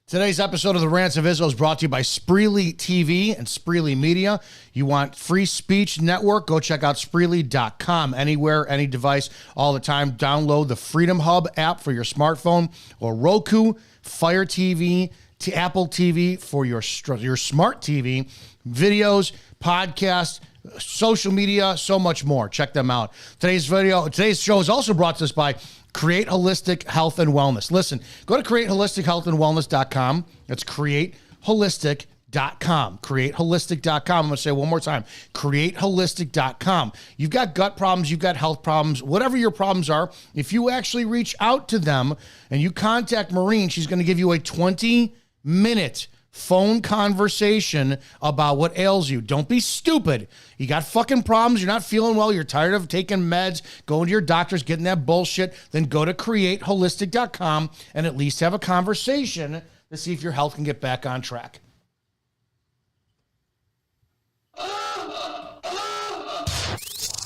Today's episode of the Rants of Izzo is brought to you by Spreely TV and Spreely Media. You want free speech network? Go check out Spreely.com. Anywhere, any device, all the time. Download the Freedom Hub app for your smartphone or Roku, Fire TV, to Apple TV for your smart TV, videos, podcasts, social media, so much more. Check them out. Today's show is also brought to us by Create Holistic Health and Wellness. Listen, go to createholistichealthandwellness.com. That's createholistic.com. Createholistic.com. I'm going to say it one more time. Createholistic.com. You've got gut problems. You've got health problems. Whatever your problems are, if you actually reach out to them and you contact Maureen, she's going to give you a 20-minute phone conversation about what ails you. Don't be stupid. You got fucking problems. You're not feeling well. You're tired of taking meds, going to your doctors, getting that bullshit. Then go to createholistic.com and at least have a conversation to see if your health can get back on track.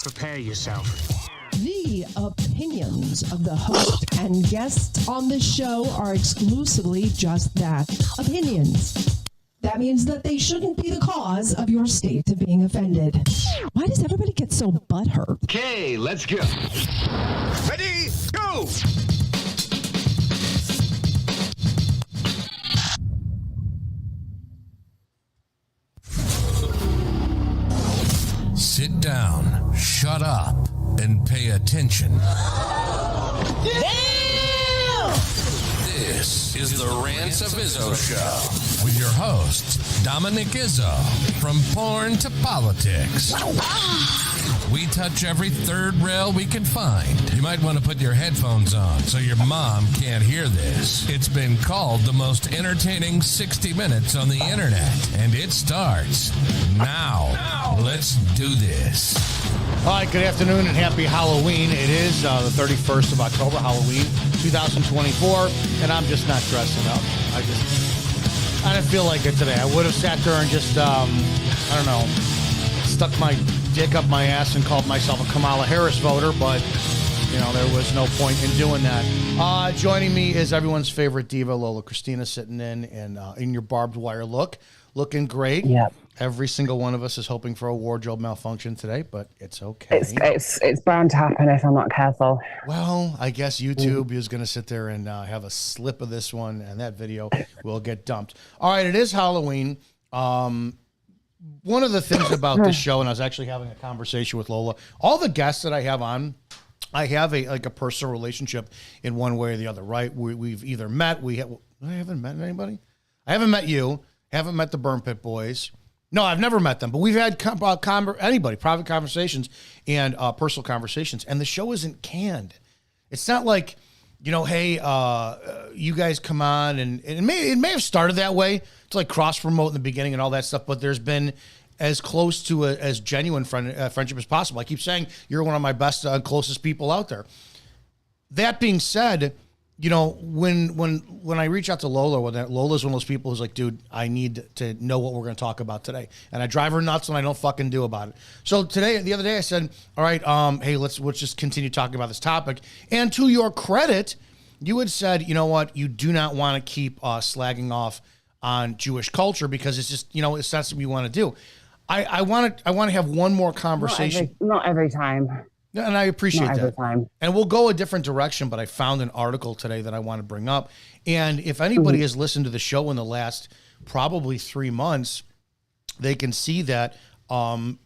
Prepare yourself. The opinions of the host and guests on this show are exclusively just that, opinions. That means that they shouldn't be the cause of your state of being offended. Why does everybody get so butthurt? Okay, let's go. Ready, go! Sit down, shut up, and pay attention. Damn! This is the Rants of Izzo Show with your host, Dominic Izzo, from porn to politics. We touch every third rail we can find. You might want to put your headphones on so your mom can't hear this. It's been called the most entertaining 60 minutes on the internet, and it starts now. Let's do this. All right, good afternoon and happy Halloween. It is the 31st of October, Halloween 2024, and I'm just not dressing up. I didn't feel like it today. I would have sat there and just, I don't know, stuck my dick up my ass and called myself a Kamala Harris voter, but, you know, there was no point in doing that. Joining me is everyone's favorite diva, Lola Christina, sitting in your barbed wire look, looking great. Yep. Every single one of us is hoping for a wardrobe malfunction today, but it's okay. It's bound to happen if I'm not careful. Well, I guess YouTube is going to sit there and have a slip of this one, and that video will get dumped. All right, it is Halloween. One of the things about this show, and I was actually having a conversation with Lola, all the guests that I have on, I have a personal relationship in one way or the other, right? We've either met, I haven't met anybody. I haven't met you, haven't met the Burn Pit Boys. No, I've never met them, but we've had private conversations and personal conversations, and the show isn't canned. It's not like, you know, hey, you guys come on, and it may have started that way to like cross promote in the beginning and all that stuff, but there's been as close to as genuine friendship as possible. I keep saying you're one of my best closest people out there. That being said, you know, when I reach out to Lola, Lola's one of those people who's like, dude, I need to know what we're going to talk about today. And I drive her nuts when I don't fucking do about it. So the other day I said, all right, hey, let's just continue talking about this topic. And to your credit, you had said, you know what, you do not want to keep slagging off on Jewish culture because it's just, you know, it's not something you want to do. I want to have one more conversation. Not every time. And I appreciate Not that. every time. And we'll go a different direction, but I found an article today that I want to bring up. And if anybody has listened to the show in the last probably 3 months, they can see that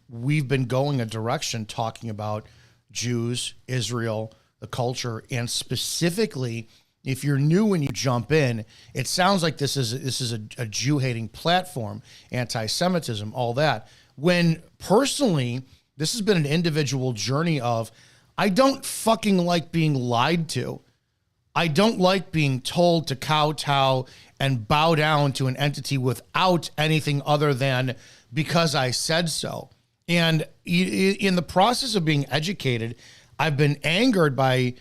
we've been going a direction talking about Jews, Israel, the culture, and specifically, if you're new when you jump in, it sounds like this is a Jew-hating platform, anti-Semitism, all that. When personally, this has been an individual journey of, I don't fucking like being lied to. I don't like being told to kowtow and bow down to an entity without anything other than because I said so. And in the process of being educated, I've been angered by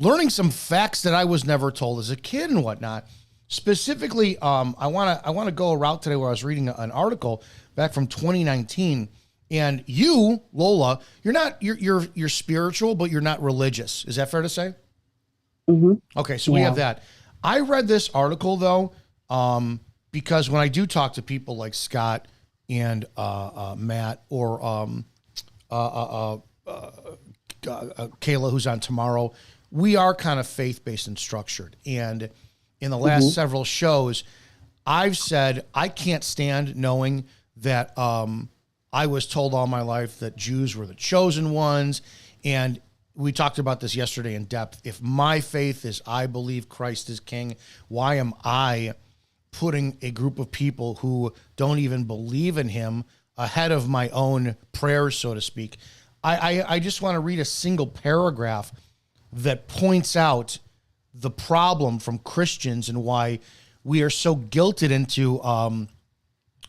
learning some facts that I was never told as a kid and whatnot. Specifically, I want to go a route today where I was reading an article back from 2019. And you, Lola, you're spiritual, but you're not religious. Is that fair to say? Mm-hmm. Okay, so we have that. I read this article, though, Because when I do talk to people like Scott and Matt or Kayla, who's on tomorrow, we are kind of faith-based and structured. And in the last several shows, I've said I can't stand knowing that I was told all my life that Jews were the chosen ones. And we talked about this yesterday in depth. If my faith is I believe Christ is king, why am I putting a group of people who don't even believe in him ahead of my own prayers, so to speak? I just want to read a single paragraph that points out the problem from Christians and why we are so guilted into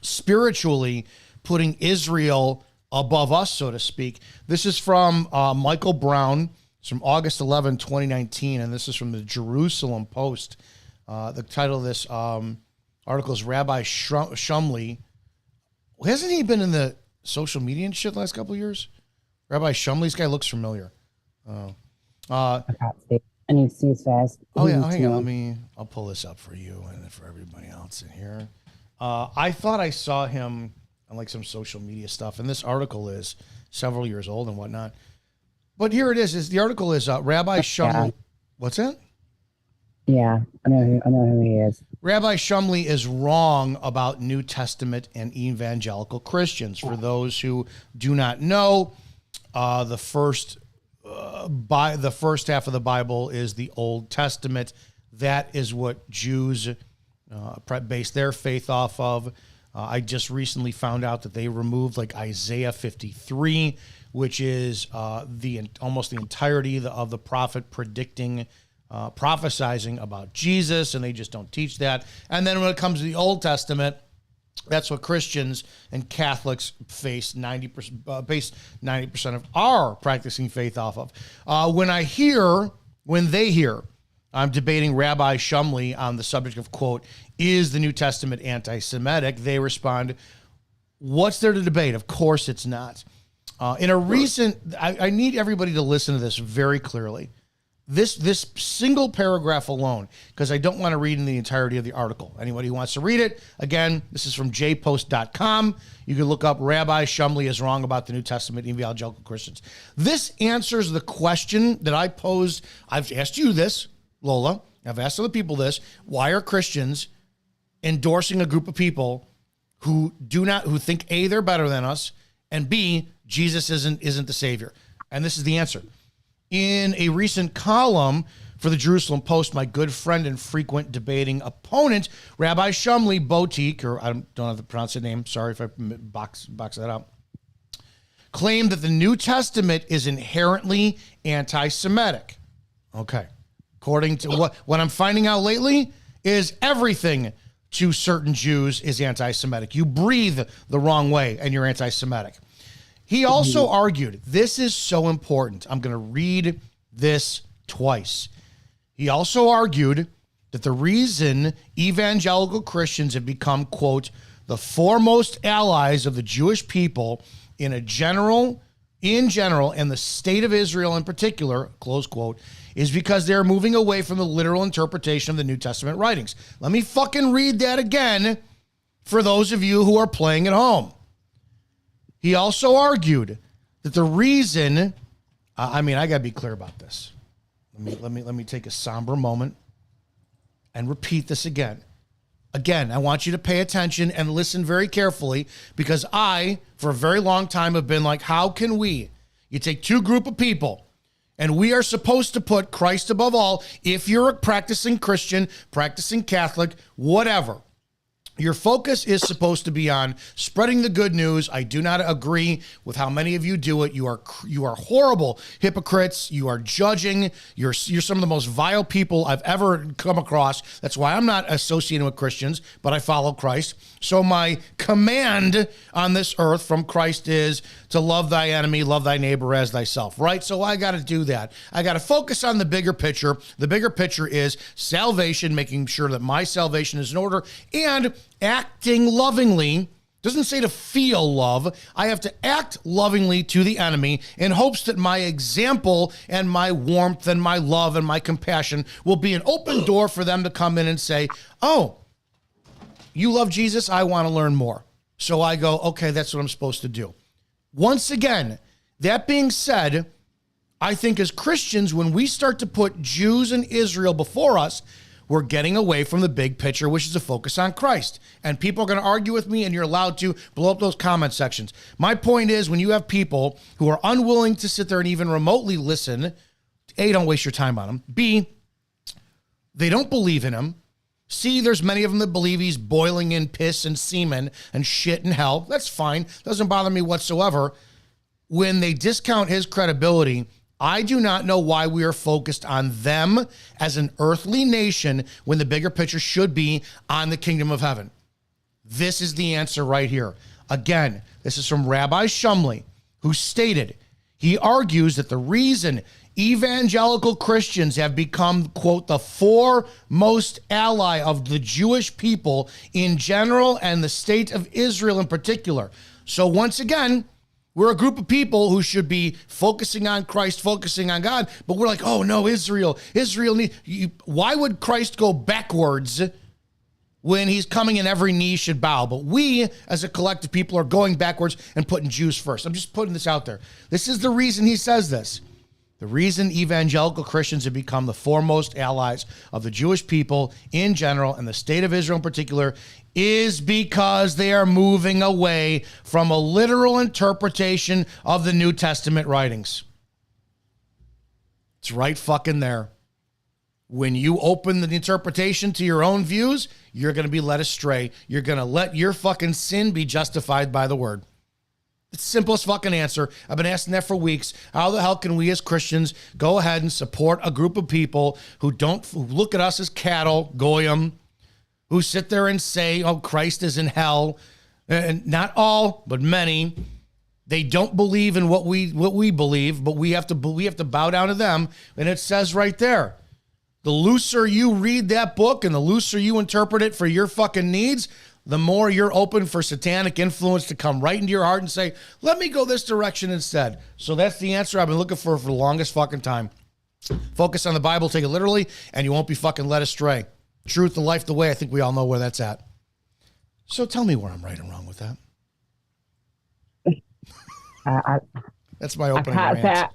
spiritually putting Israel above us, so to speak. This is from Michael Brown. It's from August 11, 2019, and this is from the Jerusalem Post. The title of this article is Rabbi Shumley. Hasn't he been in the social media and shit the last couple of years? Rabbi Shumley, this guy looks familiar. I can't see. I need to see his face. Oh, yeah, hang on. I'll pull this up for you and for everybody else in here. I thought I saw him on like some social media stuff, and this article is several years old and whatnot. But here it is. The article is Rabbi Shumley. Yeah. What's that? Yeah, I know who he is. Rabbi Shumley is wrong about New Testament and evangelical Christians. For those who do not know, the first half of the Bible is the Old Testament. That is what Jews base their faith off of. I just recently found out that they removed like Isaiah 53, which is almost the entirety of the prophet predicting, prophesizing about Jesus, and they just don't teach that. And then when it comes to the Old Testament, that's what Christians and Catholics base 90% of our practicing faith off of. When they hear I'm debating Rabbi Shumley on the subject of, quote, is the New Testament anti-Semitic? They respond, what's there to debate? Of course it's not. In a recent, I need everybody to listen to this very clearly. This single paragraph alone, because I don't want to read in the entirety of the article. Anybody who wants to read it, again, this is from jpost.com. You can look up Rabbi Shumley is wrong about the New Testament evangelical Christians. This answers the question that I posed. I've asked you this, Lola. I've asked other people this. Why are Christians endorsing a group of people who think A, they're better than us, and B, Jesus isn't the Savior? And this is the answer. In a recent column for the Jerusalem Post, my good friend and frequent debating opponent, Rabbi Shumley Botique, or I don't have to pronounce the name, sorry if I box that out, claimed that the New Testament is inherently anti-Semitic. Okay. According to what I'm finding out lately is everything to certain Jews is anti-Semitic. You breathe the wrong way and you're anti-Semitic. He also argued, this is so important. I'm going to read this twice. He also argued that the reason evangelical Christians have become, quote, the foremost allies of the Jewish people in general, and the state of Israel in particular, close quote, is because they're moving away from the literal interpretation of the New Testament writings. Let me fucking read that again for those of you who are playing at home. He also argued that the reason, I got to be clear about this. Let me take a somber moment and repeat this again. Again, I want you to pay attention and listen very carefully, because I, for a very long time, have been like, how can we? You take two group of people, and we are supposed to put Christ above all. If you're a practicing Christian, practicing Catholic, whatever, your focus is supposed to be on spreading the good news. I do not agree with how many of you do it. You are horrible hypocrites. You are judging. You're some of the most vile people I've ever come across. That's why I'm not associating with Christians, but I follow Christ. So my command on this earth from Christ is to love thy enemy, love thy neighbor as thyself, right? So I got to do that. I got to focus on the bigger picture. The bigger picture is salvation, making sure that my salvation is in order, and acting lovingly. Doesn't say to feel love. I have to act lovingly to the enemy in hopes that my example and my warmth and my love and my compassion will be an open door for them to come in and say, oh, you love Jesus, I want to learn more. So I go, okay, that's what I'm supposed to do. Once again, that being said, I think as Christians, when we start to put Jews and Israel before us, we're getting away from the big picture, which is a focus on Christ. And people are going to argue with me, and you're allowed to blow up those comment sections. My point is, when you have people who are unwilling to sit there and even remotely listen, A, don't waste your time on them. B, they don't believe in him. C, there's many of them that believe he's boiling in piss and semen and shit and hell. That's fine. Doesn't bother me whatsoever. When they discount his credibility, I do not know why we are focused on them as an earthly nation when the bigger picture should be on the kingdom of heaven. This is the answer right here. Again, this is from Rabbi Shumley, who stated, he argues that the reason evangelical Christians have become, quote, the foremost ally of the Jewish people in general and the state of Israel in particular. So once again, we're a group of people who should be focusing on Christ, focusing on God, but we're like, oh no, Israel. Why would Christ go backwards when he's coming and every knee should bow? But we, as a collective people, are going backwards and putting Jews first. I'm just putting this out there. This is the reason he says this. The reason evangelical Christians have become the foremost allies of the Jewish people in general and the state of Israel in particular is because they are moving away from a literal interpretation of the New Testament writings. It's right fucking there. When you open the interpretation to your own views, you're going to be led astray. You're going to let your fucking sin be justified by the word. It's the simplest fucking answer. I've been asking that for weeks. How the hell can we as Christians go ahead and support a group of people who look at us as cattle, goyim, who sit there and say, oh, Christ is in hell? And not all, but many. They don't believe in what we believe, but we have to bow down to them. And it says right there, the looser you read that book and the looser you interpret it for your fucking needs, the more you're open for satanic influence to come right into your heart and say, let me go this direction instead. So that's the answer I've been looking for the longest fucking time. Focus on the Bible, take it literally, and you won't be fucking led astray. Truth, the life, the way. I think we all know where that's at. So tell me where I'm right and wrong with that. That's my opening rant.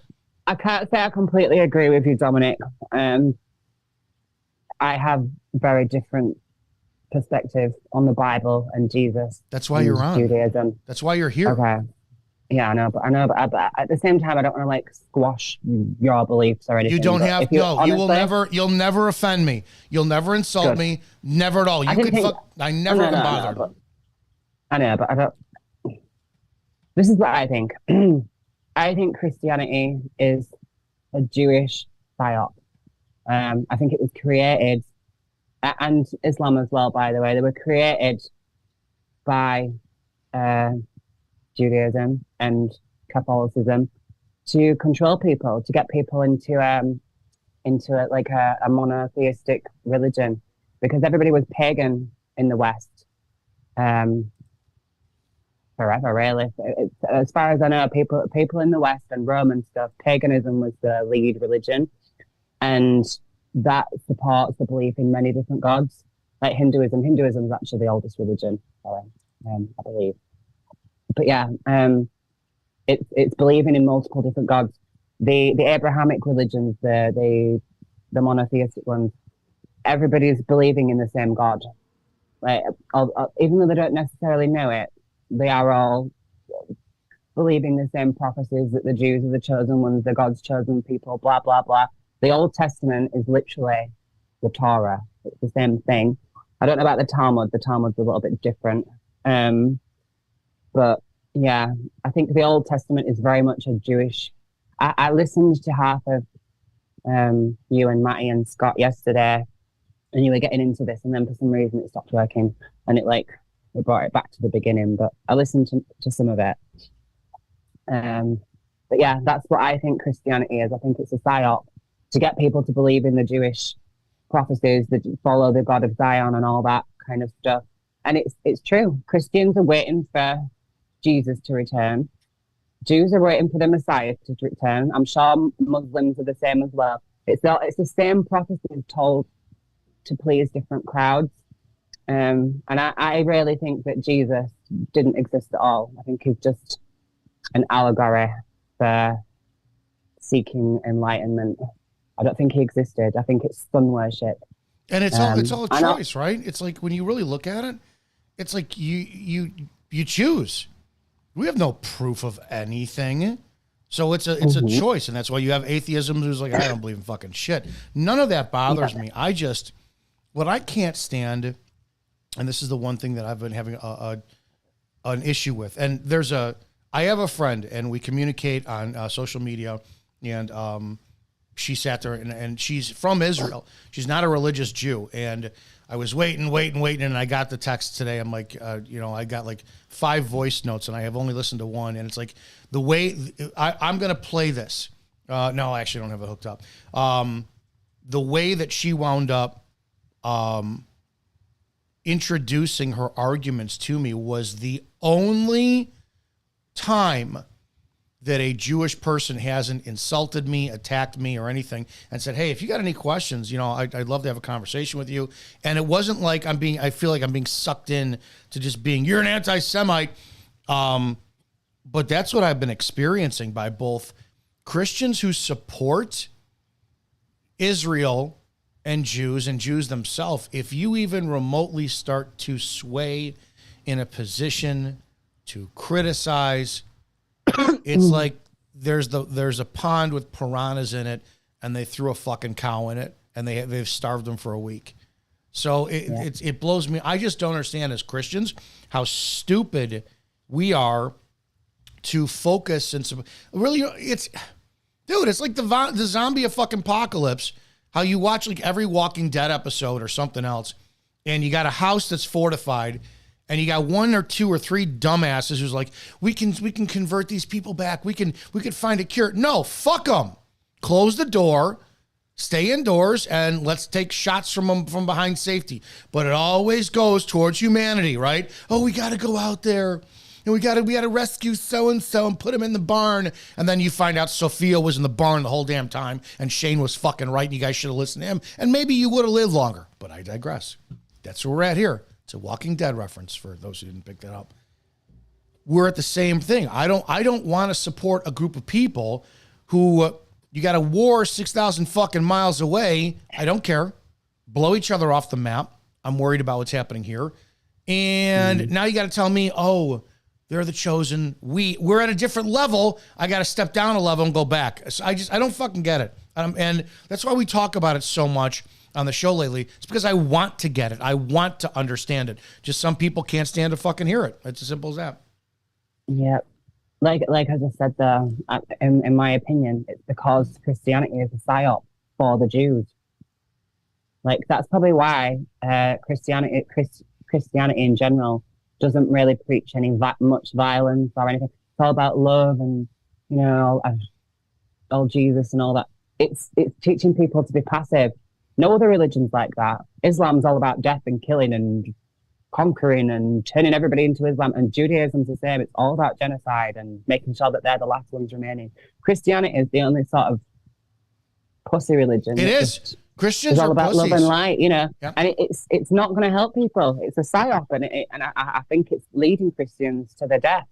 I can't say I completely agree with you, Dominic. I have very different perspective on the Bible and Jesus. That's why you're on. Judaism. That's why you're here. Okay. Yeah, I know, but at the same time, I don't want to squash your beliefs or anything. You don't have honestly, you'll never offend me. You'll never insult me. Never at all. I never bother. I know, but I don't. This is what I think. I think Christianity is a Jewish psyop. I think it was created, and Islam as well, by the way. They were created by Judaism and Catholicism to control people, to get people into a monotheistic religion, because everybody was pagan in the West forever, really. As far as I know, people in the West and Roman stuff, paganism was the lead religion, and that supports the belief in many different gods, like Hinduism. Hinduism is actually the oldest religion, I believe. But yeah, it's believing in multiple different gods. The Abrahamic religions, the monotheistic ones, everybody's believing in the same God. Like, even though they don't necessarily know it, they are all believing the same prophecies that the Jews are the chosen ones, the God's chosen people, blah, blah, blah. The Old Testament is literally the Torah. It's the same thing. I don't know about the Talmud. The Talmud's a little bit different. But yeah, I think the Old Testament is very much a Jewish. I listened to half of you and Matty and Scott yesterday, and you were getting into this, and then for some reason it stopped working, and it brought it back to the beginning. But I listened to some of it. But yeah, that's what I think Christianity is. I think it's a psyop to get people to believe in the Jewish prophecies, that follow the God of Zion and all that kind of stuff. And it's true. Christians are waiting for Jesus to return. Jews are waiting for the Messiah to return. I'm sure Muslims are the same as well. It's the same prophecies told to please different crowds. And I really think that Jesus didn't exist at all. I think he's just an allegory for seeking enlightenment. I don't think he existed. I think it's sun worship. And it's all a choice, right? It's like when you really look at it, it's like you choose. We have no proof of anything. So it's a choice, and that's why you have atheism who's like, I don't believe in fucking shit. None of that bothers me. What I can't stand, and this is the one thing that I've been having an issue with. And I have a friend, and we communicate on social media, and she sat there, and she's from Israel. She's not a religious Jew, and I was waiting, and I got the text today. I'm like, I got like 5 voice notes, and I have only listened to one, and it's like the way I'm going to play this. No, I actually don't have it hooked up. The way that she wound up introducing her arguments to me was the only time that a Jewish person hasn't insulted me, attacked me, or anything, and said, hey, if you got any questions, I'd love to have a conversation with you. And it wasn't like I feel like I'm being sucked in to just being, you're an anti-Semite. But that's what I've been experiencing by both Christians who support Israel and Jews themselves. If you even remotely start to sway in a position to criticize, it's like there's a pond with piranhas in it, and they threw a fucking cow in it, and they've starved them for a week. So it blows me. I just don't understand as Christians how stupid we are to focus and really it's like the zombie fucking apocalypse. How you watch like every Walking Dead episode or something else, and you got a house that's fortified. And you got 1 or 2 or 3 dumbasses who's like, we can convert these people back. We could find a cure. No, fuck them. Close the door, stay indoors, and let's take shots from them from behind safety. But it always goes towards humanity, right? Oh, we got to go out there, and we got to rescue so and put him in the barn. And then you find out Sophia was in the barn the whole damn time, and Shane was fucking right, and you guys should have listened to him, and maybe you would have lived longer. But I digress. That's where we're at here. It's a Walking Dead reference for those who didn't pick that up. We're at the same thing. I don't want to support a group of people who you got a war 6,000 fucking miles away. I don't care. Blow each other off the map. I'm worried about what's happening here. And now you got to tell me, oh, they're the chosen. We're at a different level. I got to step down a level and go back. So I don't fucking get it. And that's why we talk about it so much on the show lately. It's because I want to get it. I want to understand it. Just some people can't stand to fucking hear it. It's as simple as that. Yeah. Like as I said, in my opinion, it's because Christianity is a psyop for the Jews. Like that's probably why Christianity in general doesn't really preach any much violence or anything. It's all about love and, all Jesus and all that. It's teaching people to be passive. No other religion's like that. Islam's all about death and killing and conquering and turning everybody into Islam. And Judaism's the same. It's all about genocide and making sure that they're the last ones remaining. Christianity is the only sort of pussy religion. It is. Christians are all about pussies. love and light, Yep. And it's not going to help people. It's a psyop, and I think it's leading Christians to their death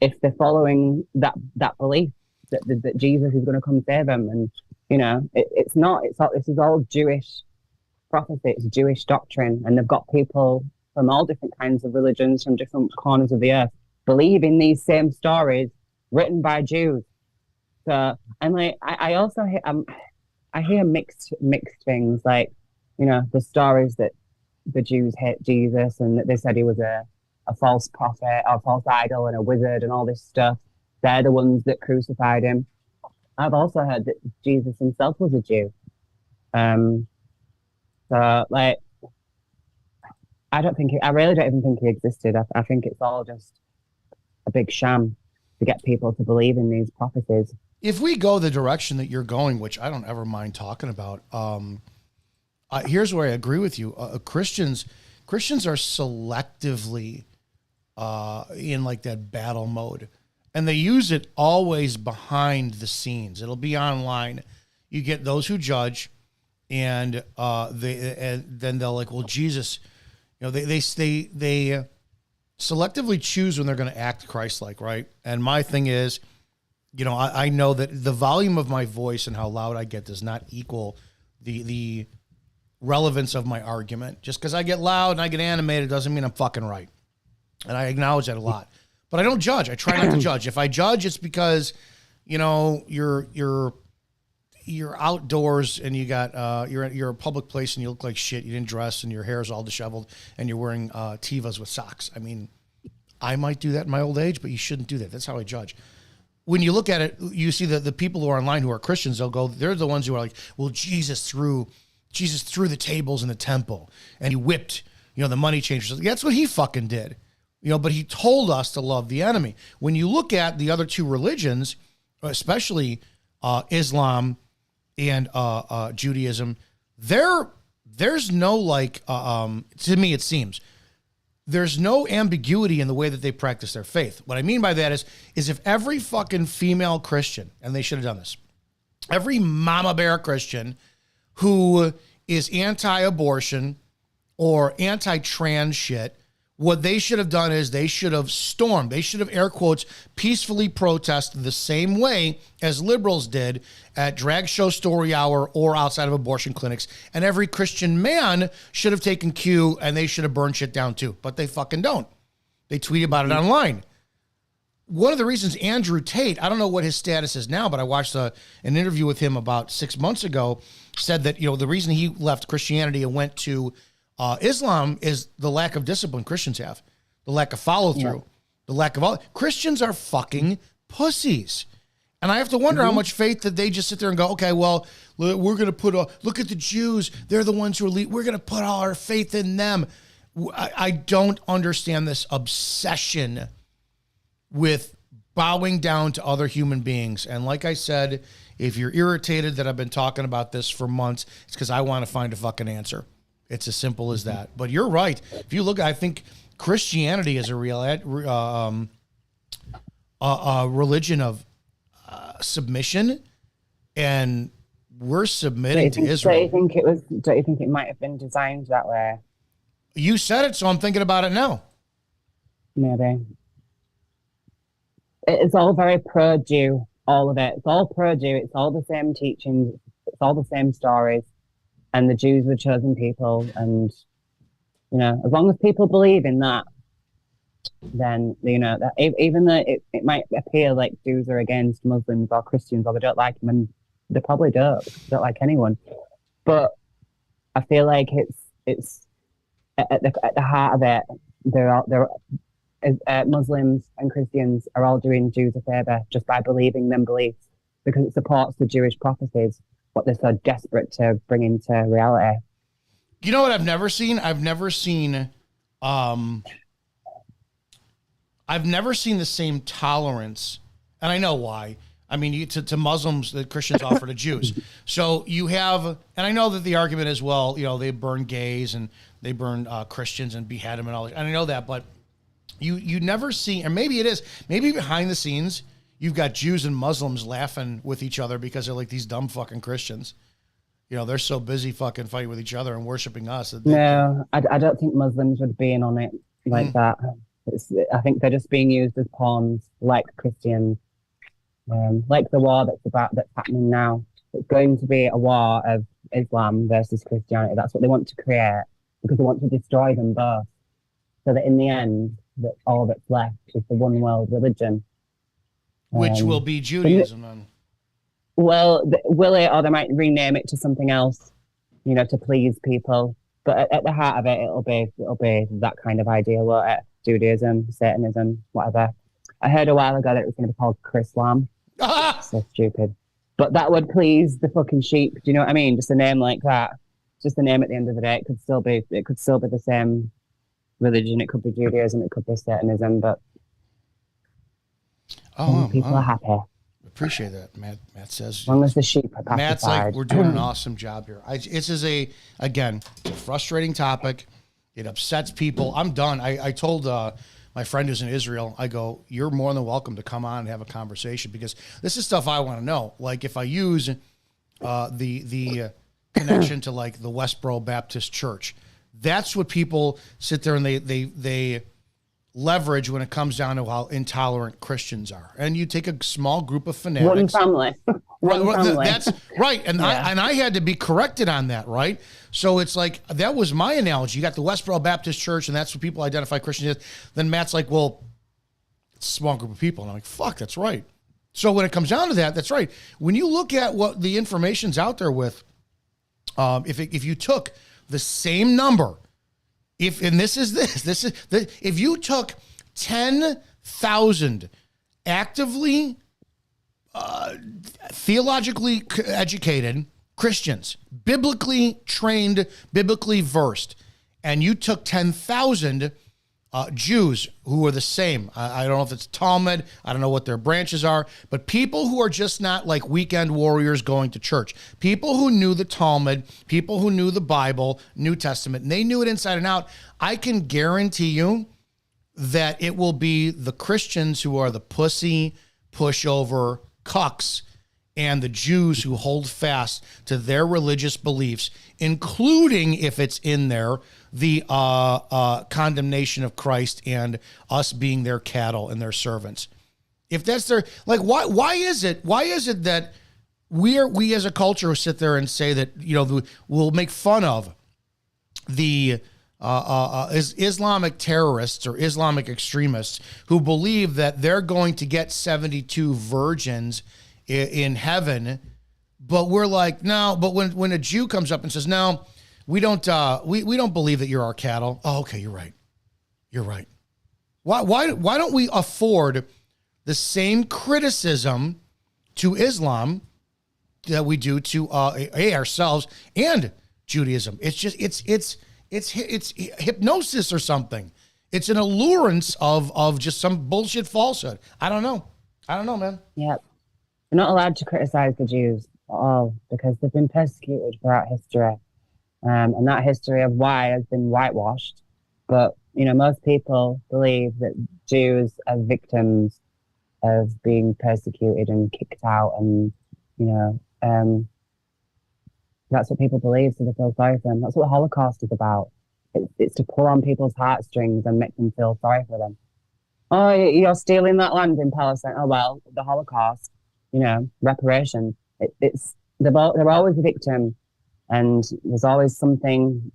if they're following that belief that Jesus is going to come save them. And it's not. This is all Jewish prophecy. It's Jewish doctrine, and they've got people from all different kinds of religions from different corners of the earth believing these same stories written by Jews. So, and like I also I hear mixed things, like the stories that the Jews hate Jesus and that they said he was a false prophet or a false idol and a wizard and all this stuff. They're the ones that crucified him. I've also heard that Jesus himself was a Jew. So like, I really don't even think he existed. I think it's all just a big sham to get people to believe in these prophecies. If we go the direction that you're going, which I don't ever mind talking about, here's where I agree with you. Christians are selectively in like that battle mode, and they use it always behind the scenes. It'll be online. You get those who judge, and then they'll like, well, Jesus, they selectively choose when they're going to act Christ-like, right? And my thing is, I know that the volume of my voice and how loud I get does not equal the relevance of my argument. Just because I get loud and I get animated doesn't mean I'm fucking right. And I acknowledge that a lot. But I don't judge. I try not to judge. If I judge, it's because, you're outdoors and you got you're a public place and you look like shit. You didn't dress and your hair's all disheveled and you're wearing Tevas with socks. I mean, I might do that in my old age, but you shouldn't do that. That's how I judge. When you look at it, you see the people who are online who are Christians, they're the ones who are like, well, Jesus threw the tables in the temple and he whipped, the money changers. That's what he fucking did. But he told us to love the enemy. When you look at the other two religions, especially Islam and Judaism, there's no to me it seems, there's no ambiguity in the way that they practice their faith. What I mean by that is if every fucking female Christian, and they should have done this, every mama bear Christian who is anti-abortion or anti-trans shit, what they should have done is they should have stormed. They should have, air quotes, peacefully protested the same way as liberals did at drag show story hour or outside of abortion clinics. And every Christian man should have taken cue and they should have burned shit down too. But they fucking don't. They tweet about it online. One of the reasons Andrew Tate, I don't know what his status is now, but I watched an interview with him about 6 months ago, said that, the reason he left Christianity and went to Islam is the lack of discipline Christians have, the lack of follow through, the lack of all. Christians are fucking pussies. And I have to wonder how much faith that they just sit there and go, okay, well, we're going to look at the Jews. They're the ones who are we're going to put all our faith in them. I don't understand this obsession with bowing down to other human beings. And like I said, if you're irritated that I've been talking about this for months, it's because I want to find a fucking answer. It's as simple as that. But you're right. If you look, I think Christianity is a religion of submission, and we're submitting to Israel. Don't you think it might have been designed that way? You said it, so I'm thinking about it now. Maybe. It's all very pro-Jew, all of it. It's all pro-Jew. It's all the same teachings. It's all the same stories. And the Jews were chosen people. And, as long as people believe in that, then, that even though it might appear like Jews are against Muslims or Christians or they don't like them, and they probably don't like anyone. But I feel like it's at the heart of it, Muslims and Christians are all doing Jews a favor just by believing them beliefs, because it supports the Jewish prophecies, what they're so desperate to bring into reality. You know what I've never seen? I've never seen the same tolerance, and I know why. I mean, to Muslims that Christians offer to Jews. So you have, and I know that the argument is, well, they burn gays and they burn Christians and behead them and all that. And I know that, but you never see, and maybe it is, maybe behind the scenes, you've got Jews and Muslims laughing with each other because they're like these dumb fucking Christians. They're so busy fucking fighting with each other and worshiping us. No, I don't think Muslims would be in on it like that. I think they're just being used as pawns, like Christians, like the war that's happening now. It's going to be a war of Islam versus Christianity. That's what they want to create, because they want to destroy them both, so that in the end, that all that's left is the one world religion, which will be Judaism. Then. Well, will it, or they might rename it to something else, to please people. But at the heart of it, it'll be that kind of idea, won't it? Judaism, Satanism, whatever. I heard a while ago that it was going to be called Chrislam. So stupid. But that would please the fucking sheep. Do you know what I mean? Just a name like that. Just a name at the end of the day. It could still be the same religion. It could be Judaism. It could be Satanism. But people are happy. Appreciate that, Matt. Matt says, as long as the sheep are pacified. Matt's like, we're doing an awesome job here. It's a frustrating topic. It upsets people. I'm done. I told my friend who's in Israel, I go, you're more than welcome to come on and have a conversation, because this is stuff I want to know. Like, if I use the connection to like the Westboro Baptist Church, That's what people sit there and they leverage when it comes down to how intolerant Christians are. And you take a small group of fanatics. One family. One family. That's right. And Yeah. I had to be corrected on that, right? So it's like, that was my analogy. You got the Westboro Baptist Church, and that's what people identify Christians as. Then Matt's like, well, it's a small group of people. And I'm like, fuck, that's right. So when it comes down to that, that's right. When you look at what the information's out there with, if you took the same number, if you took 10,000 actively theologically educated Christians, biblically trained, biblically versed, and you took 10,000 Jews who were the same. I don't know if it's Talmud. I don't know what their branches are, but people who are just not like weekend warriors going to church. People who knew the Talmud, people who knew the Bible, New Testament, and they knew it inside and out. I can guarantee you that it will be the Christians who are the pussy, pushover, cucks, and the Jews who hold fast to their religious beliefs, including, if it's in there, the condemnation of Christ and us being their cattle and their servants. If that's their, like, why is it that we as a culture sit there and say that, you know, we'll make fun of the Islamic terrorists or Islamic extremists who believe that they're going to get 72 virgins in heaven, but we're like, no. But when a Jew comes up and says, no, we don't believe that you're our cattle. Oh, okay, you're right. You're right. Why don't we afford the same criticism to Islam that we do to ourselves and Judaism? It's just it's hypnosis or something. It's an allurance of just some bullshit falsehood. I don't know, man. Yeah. You're not allowed to criticize the Jews at all because they've been persecuted throughout history. And that history of why has been whitewashed. But, you know, most people believe that Jews are victims of being persecuted and kicked out. And, you know, that's what people believe. So they feel sorry for them. That's what the Holocaust is about. It's to pull on people's heartstrings and make them feel sorry for them. Oh, you're stealing that land in Palestine. Oh, well, the Holocaust. You know, reparation. They're always a victim, and there's always something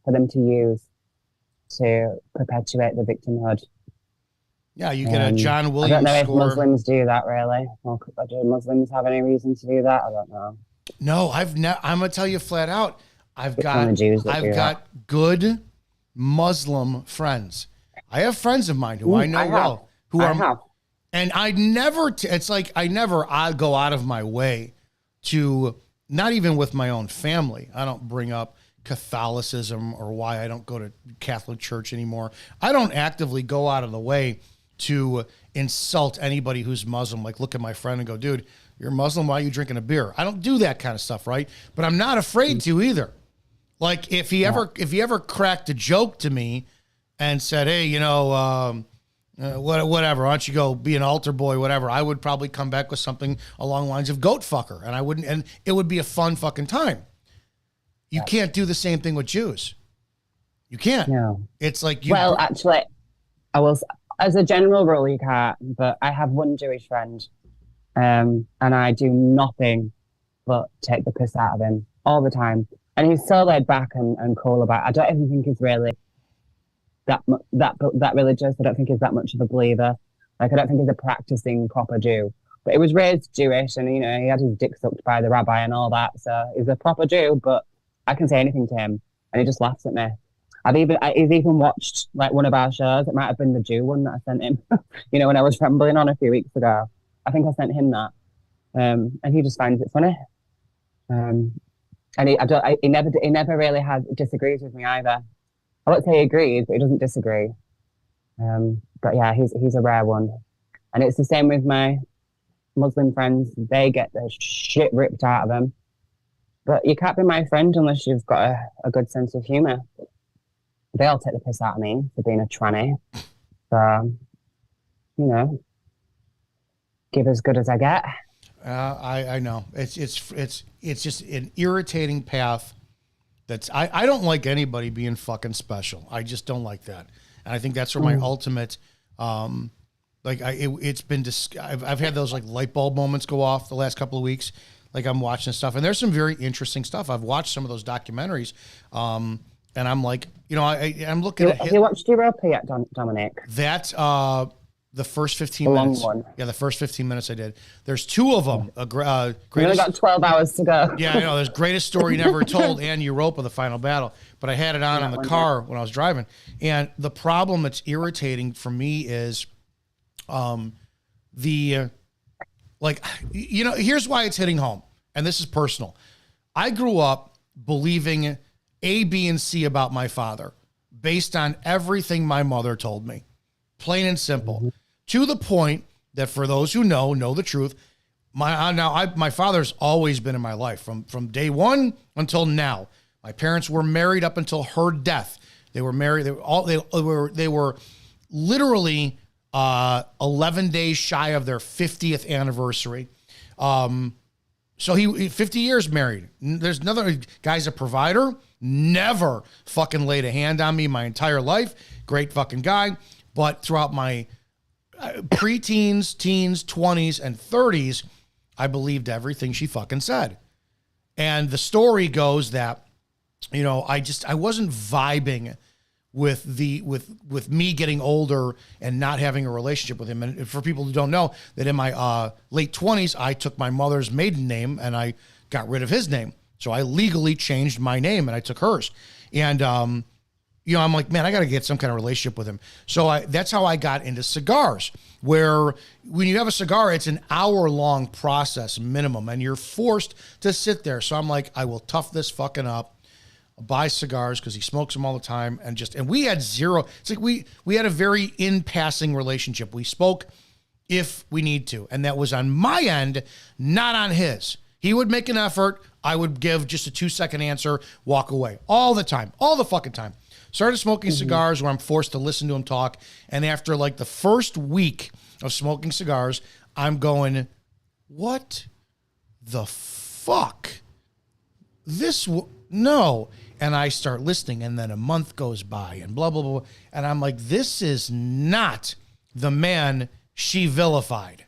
for them to use to perpetuate the victimhood. Yeah, you get a John Williams I don't know if score. Muslims do that really. Or do Muslims have any reason to do that? I don't know. No, I'm gonna tell you flat out. I've It's only Jews that do got good Muslim friends. I have friends of mine who I know well who are. And I never, it's like I go out of my way to, not even with my own family. I don't bring up Catholicism or why I don't go to Catholic church anymore. I don't actively go out of the way to insult anybody who's Muslim. Like, look at my friend and go, dude, you're Muslim, why are you drinking a beer? I don't do that kind of stuff, right? But I'm not afraid to either. Like, if he ever cracked a joke to me and said, hey, you know, whatever, why don't you go be an altar boy, whatever, I would probably come back with something along the lines of goat fucker. And it would be a fun fucking time. You can't do the same thing with Jews. You can't. No. It's like actually, I will, as a general rule, you can't, but I have one Jewish friend, and I do nothing but take the piss out of him all the time. And he's so laid back and cool about it. I don't even think he's really that religious. I don't think he's that much of a believer. Like, I don't think he's a practicing proper Jew. But he was raised Jewish, and you know, he had his dick sucked by the rabbi and all that. So he's a proper Jew. But I can say anything to him, and he just laughs at me. He's even watched like one of our shows. It might have been the Jew one that I sent him. You know, when I was rambling on a few weeks ago, I think I sent him that, and he just finds it funny. And he never really disagrees with me either. I won't say he agrees, but he doesn't disagree. But yeah, he's a rare one. And it's the same with my Muslim friends. They get the shit ripped out of them. But you can't be my friend unless you've got a good sense of humour. They all take the piss out of me for being a tranny. So, you know, give as good as I get. I know. It's just an irritating path I don't like anybody being fucking special. I just don't like that. And I think that's where my ultimate, it's been, I've had those like light bulb moments go off the last couple of weeks. Like I'm watching stuff and there's some very interesting stuff. I've watched some of those documentaries. And I'm like, I'm looking at Have you watched Europa yet, Dominic? That, the first 15 minutes. Long one. Yeah, the first 15 minutes I did. There's two of them. We only got 12 hours to go. Yeah, I know. There's Greatest Story Never Told and Europa, The Final Battle. But I had it on the car when I was driving. And the problem that's irritating for me is here's why it's hitting home. And this is personal. I grew up believing A, B, and C about my father based on everything my mother told me. Plain and simple, to the point that for those who know the truth, my father's always been in my life from day one until now. My parents were married up until her death. They were married. They were literally 11 days shy of their 50th anniversary. So he 50 years married. There's another guy's a provider. Never fucking laid a hand on me my entire life. Great fucking guy. But throughout my preteens, teens, 20s, and 30s, I believed everything she fucking said. And the story goes that, I wasn't vibing with me getting older and not having a relationship with him. And for people who don't know, that in my late 20s, I took my mother's maiden name and I got rid of his name. So I legally changed my name and I took hers. And, I'm like, man, I got to get some kind of relationship with him. So that's how I got into cigars, where when you have a cigar, it's an hour-long process minimum, and you're forced to sit there. So I'm like, I will tough this fucking up, buy cigars because he smokes them all the time, and we had zero. It's like we had a very in-passing relationship. We spoke if we need to, and that was on my end, not on his. He would make an effort. I would give just a 2-second answer, walk away all the time, all the fucking time. Started smoking cigars where I'm forced to listen to him talk. And after like the first week of smoking cigars, I'm going, what the fuck? No. And I start listening, and then a month goes by and blah, blah, blah. And I'm like, this is not the man she vilified.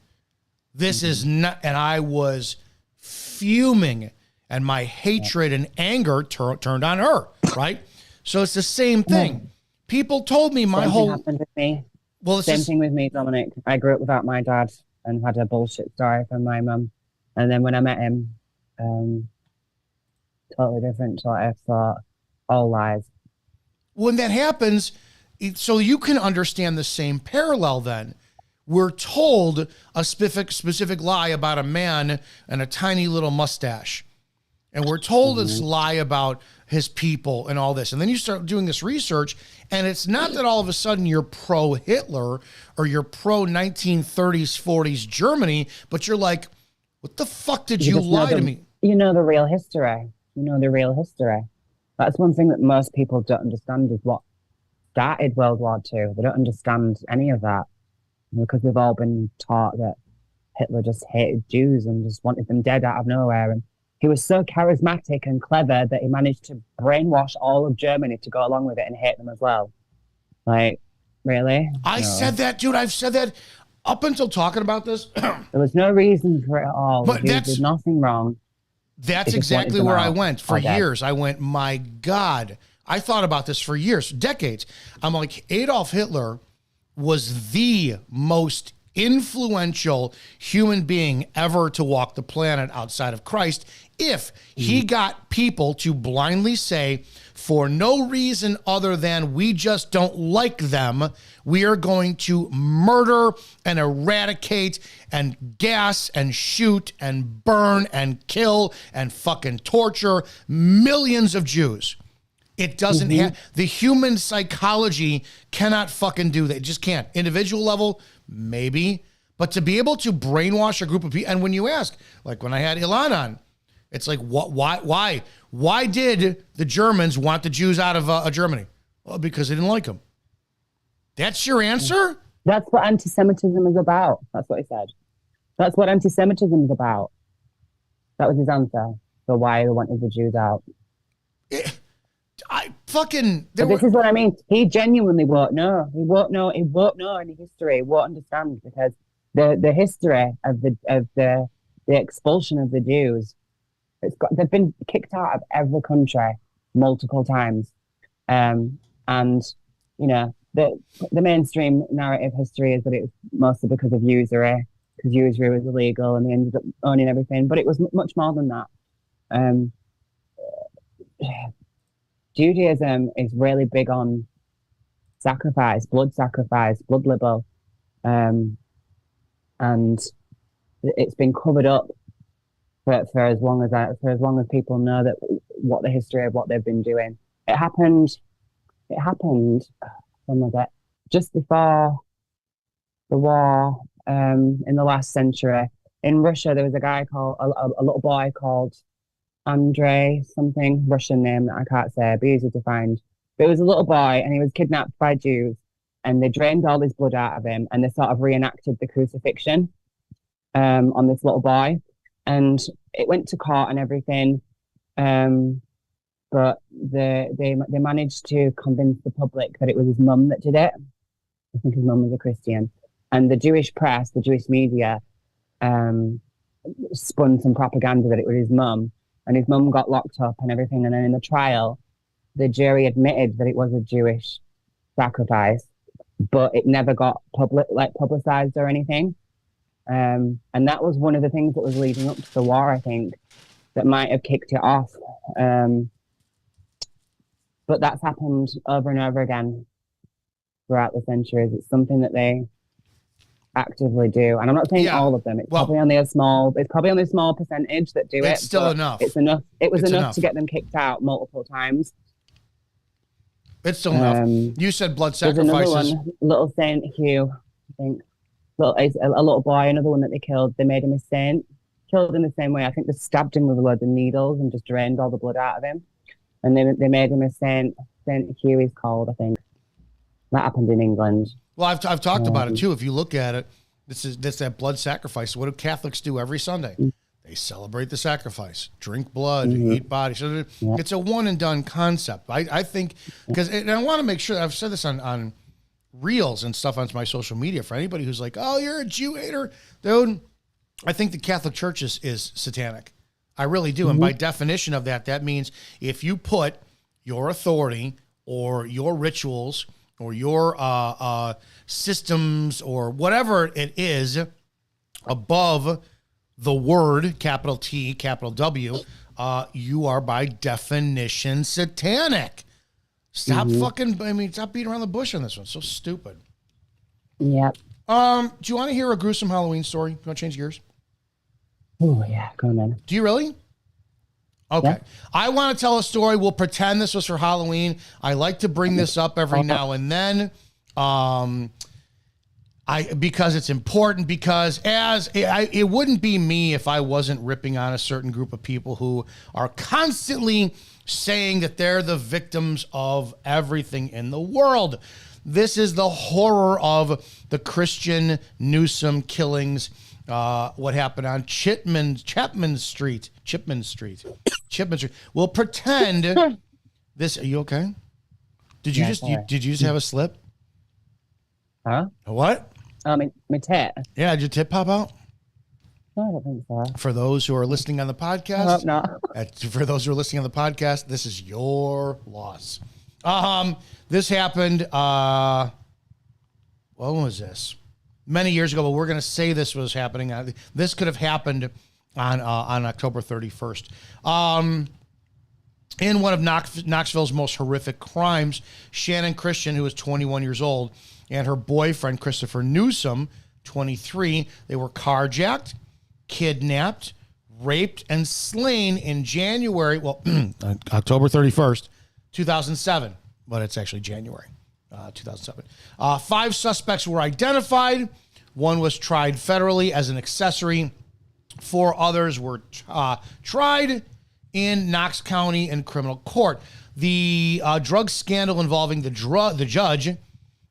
This is not, and I was fuming, and my hatred and anger turned on her, right? So it's the same thing. People told me my whole happened with me. Well, it's same thing with me, Dominic. I grew up without my dad and had a bullshit story from my mum. And then when I met him, totally different sort of thought, all lies. When that happens, so you can understand the same parallel then. We're told a specific lie about a man and a tiny little mustache. And we're told this lie about his people and all this. And then you start doing this research, and it's not that all of a sudden you're pro-Hitler or you're pro-1930s, 40s Germany, but you're like, what the fuck did you lie to me? You know the real history. That's one thing that most people don't understand is what started World War II. They don't understand any of that because we've all been taught that Hitler just hated Jews and just wanted them dead out of nowhere. And he was so charismatic and clever that he managed to brainwash all of Germany to go along with it and hate them as well. Like, really? I said that, dude. I've said that up until talking about this. There was no reason for it at all. But the Jews did nothing wrong. That's exactly where I went. For years, I went, my God. I thought about this for years, decades. I'm like, Adolf Hitler was the most influential human being ever to walk the planet outside of Christ. If he got people to blindly say, for no reason other than we just don't like them, we are going to murder and eradicate and gas and shoot and burn and kill and fucking torture millions of Jews. It doesn't have, the human psychology cannot fucking do that. It just can't. Individual level, maybe. But to be able to brainwash a group of people, and when you ask, like when I had Ilan on, it's like, why did the Germans want the Jews out of Germany? Well, because they didn't like them. That's your answer? That's what anti-Semitism is about. That's what he said. That's what anti-Semitism is about. That was his answer for why they wanted the Jews out. fucking. But this is what I mean. He genuinely won't know. He won't know. He won't know any history. He won't understand because the history of the expulsion of the Jews. They've been kicked out of every country multiple times, and you know the mainstream narrative history is that it was mostly because of usury, because usury was illegal and they ended up owning everything. But it was much more than that. Judaism is really big on sacrifice, blood libel, and it's been covered up for as long as people know that what the history of what they've been doing. It happened. When was it? Just before the war, in the last century, in Russia, there was a guy called a little boy called Andrei something, Russian name that I can't say, be easy to find. But it was a little boy, and he was kidnapped by Jews, and they drained all his blood out of him, and they sort of reenacted the crucifixion on this little boy, and it went to court and everything. But they managed to convince the public that it was his mum that did it. I think his mum was a Christian, and the Jewish press, the Jewish media, spun some propaganda that it was his mum. And his mum got locked up and everything. And then in the trial, the jury admitted that it was a Jewish sacrifice, but it never got publicized or anything. And that was one of the things that was leading up to the war, I think, that might have kicked it off. But that's happened over and over again throughout the centuries. It's something that they actively do, and I'm not saying all of them. It's probably only a small percentage that do it. It's still enough. It's enough. It was enough to get them kicked out multiple times. It's still enough. You said blood sacrifices. There's another one, Little Saint Hugh, I think. A little boy, another one that they killed. They made him a saint. Killed him the same way. I think they stabbed him with a load of needles and just drained all the blood out of him. And they made him a saint. Saint Hugh he's called, I think. That happened in England. Well, I've talked about it too. If you look at it, that's that blood sacrifice. What do Catholics do every Sunday? They celebrate the sacrifice, drink blood, eat body. So it's a one and done concept. I think because I want to make sure I've said this on reels and stuff on my social media for anybody who's like, oh, you're a Jew hater, dude. I think the Catholic Church is satanic. I really do. And by definition of that, that means if you put your authority or your rituals or your systems or whatever it is above the word, capital T, capital W, you are by definition satanic. Stop stop beating around the bush on this one. So stupid. Yep. Do you want to hear a gruesome Halloween story? You want to change gears? Oh, yeah. Go on then. Do you really? Okay. Yeah. I want to tell a story. We'll pretend this was for Halloween. I like to bring this up every now and then. Because it's important, because it wouldn't be me if I wasn't ripping on a certain group of people who are constantly saying that they're the victims of everything in the world. This is the horror of the Christian Newsom killings. What happened on Chipman Street. We'll pretend this. Are you okay? Did you just have a slip? Huh? A what? My tit. Yeah, did your tit pop out? No, I don't think so. For those who are listening on the podcast, I hope not. For those who are listening on the podcast, this is your loss. This happened. When was this? Many years ago, but we're going to say this was happening. This could have happened on October 31st. In one of Knoxville's most horrific crimes, Shannon Christian, who was 21 years old, and her boyfriend, Christopher Newsom, 23, they were carjacked, kidnapped, raped, and slain in January, October 31st, 2007, but it's actually January 2007. 5 suspects were identified. One was tried federally as an accessory. 4 others were tried in Knox County in criminal court. The drug scandal involving the judge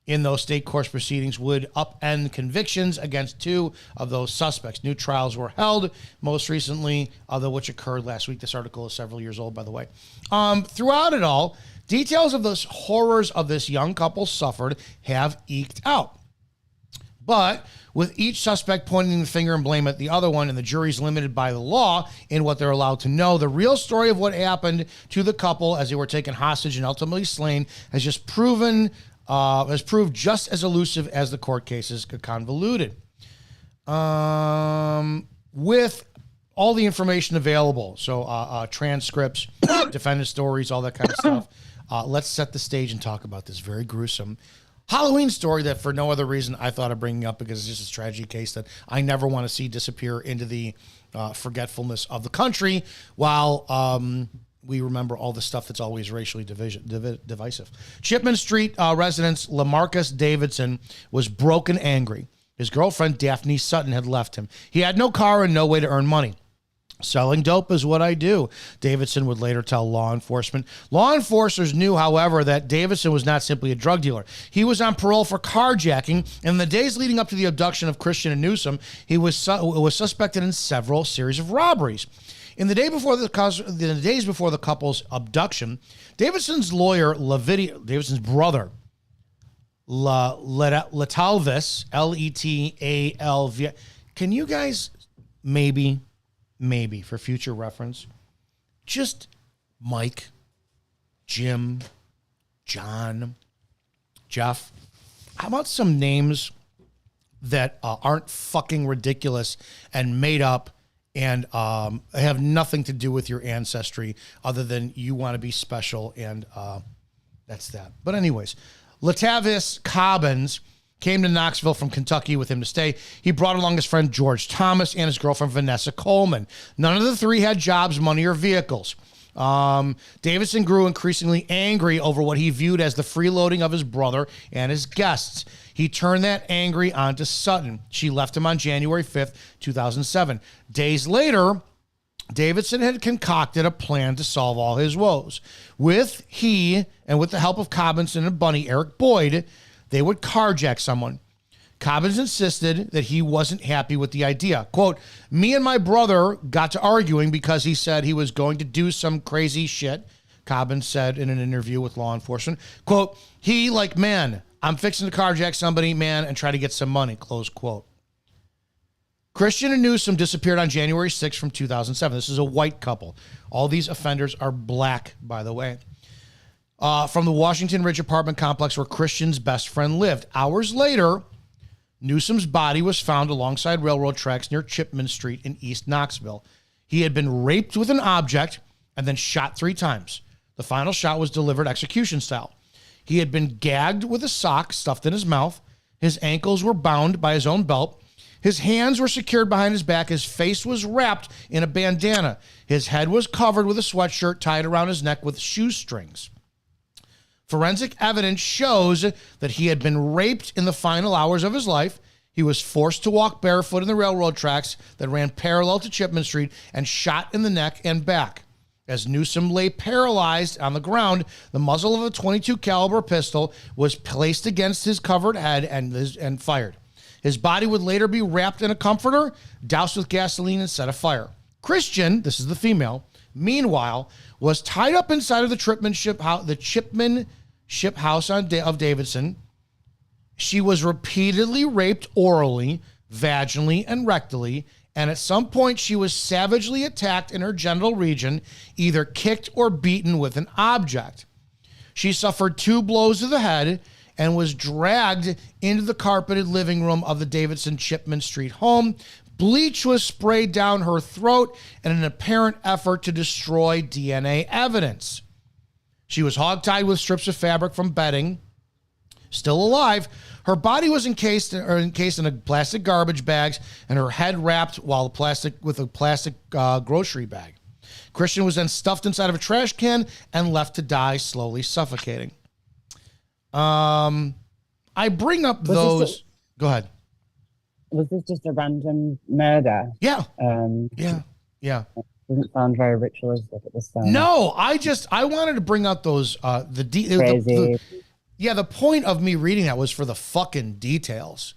in those state court proceedings would upend convictions against 2 of those suspects. New trials were held, most recently, which occurred last week. This article is several years old, by the way. Throughout it all, Details of the horrors of this young couple suffered have eked out. But with each suspect pointing the finger and blame at the other one, and the jury's limited by the law in what they're allowed to know, the real story of what happened to the couple as they were taken hostage and ultimately slain has proved just as elusive as the court cases convoluted. With all the information available, so transcripts, defendant stories, all that kind of stuff, let's set the stage and talk about this very gruesome Halloween story that for no other reason I thought of bringing up because it's just a tragedy case that I never want to see disappear into the forgetfulness of the country while we remember all the stuff that's always racially divisive. Chipman Street resident Lamarcus Davidson was broken angry. His girlfriend, Daphne Sutton, had left him. He had no car and no way to earn money. Selling dope is what I do, Davidson would later tell law enforcement. Law enforcers knew, however, that Davidson was not simply a drug dealer. He was on parole for carjacking, and in the days leading up to the abduction of Christian and Newsom, he was suspected in several series of robberies. In the days before the couple's abduction, Davidson's lawyer, Davidson's brother, Letalvis, Letalv. Can you guys maybe for future reference, just Mike, Jim, John, Jeff, how about some names that aren't fucking ridiculous and made up and have nothing to do with your ancestry other than you want to be special, and that's that. But anyways, Latavius Cobbins came to Knoxville from Kentucky with him to stay. He brought along his friend George Thomas and his girlfriend Vanessa Coleman. None of the three had jobs, money, or vehicles. Davidson grew increasingly angry over what he viewed as the freeloading of his brother and his guests. He turned that angry onto Sutton. She left him on January 5th, 2007. Days later, Davidson had concocted a plan to solve all his woes. With the help of Cobbins and a bunny, Eric Boyd, they would carjack someone. Cobbins insisted that he wasn't happy with the idea. Quote, me and my brother got to arguing because he said he was going to do some crazy shit, Cobbins said in an interview with law enforcement. Quote, man, I'm fixing to carjack somebody, man, and try to get some money, close quote. Christian and Newsom disappeared on January 6th from 2007. This is a white couple. All these offenders are black, by the way. From the Washington Ridge apartment complex where Christian's best friend lived. Hours later, Newsom's body was found alongside railroad tracks near Chipman Street in East Knoxville. He had been raped with an object and then shot 3 times. The final shot was delivered execution style. He had been gagged with a sock stuffed in his mouth. His ankles were bound by his own belt. His hands were secured behind his back. His face was wrapped in a bandana. His head was covered with a sweatshirt tied around his neck with shoestrings. Forensic evidence shows that he had been raped in the final hours of his life. He was forced to walk barefoot in the railroad tracks that ran parallel to Chipman Street and shot in the neck and back. As Newsom lay paralyzed on the ground, the muzzle of a .22 caliber pistol was placed against his covered head and fired. His body would later be wrapped in a comforter, doused with gasoline, and set afire. Christian, this is the female, meanwhile, was tied up inside of the Chipman ship house of Davidson. She was repeatedly raped orally, vaginally, and rectally, and at some point she was savagely attacked in her genital region, either kicked or beaten with an object. She suffered 2 blows to the head and was dragged into the carpeted living room of the Davidson Chipman Street home. Bleach was sprayed down her throat in an apparent effort to destroy DNA evidence. She was hogtied with strips of fabric from bedding. Still alive, her body was encased in a plastic garbage bags and her head wrapped with a plastic grocery bag. Christian was then stuffed inside of a trash can and left to die, slowly suffocating. I bring up those. Go ahead. Was this just a random murder? Yeah. Yeah. Doesn't sound very ritualistic at this time. No, I wanted to bring out those the point of me reading that was for the fucking details.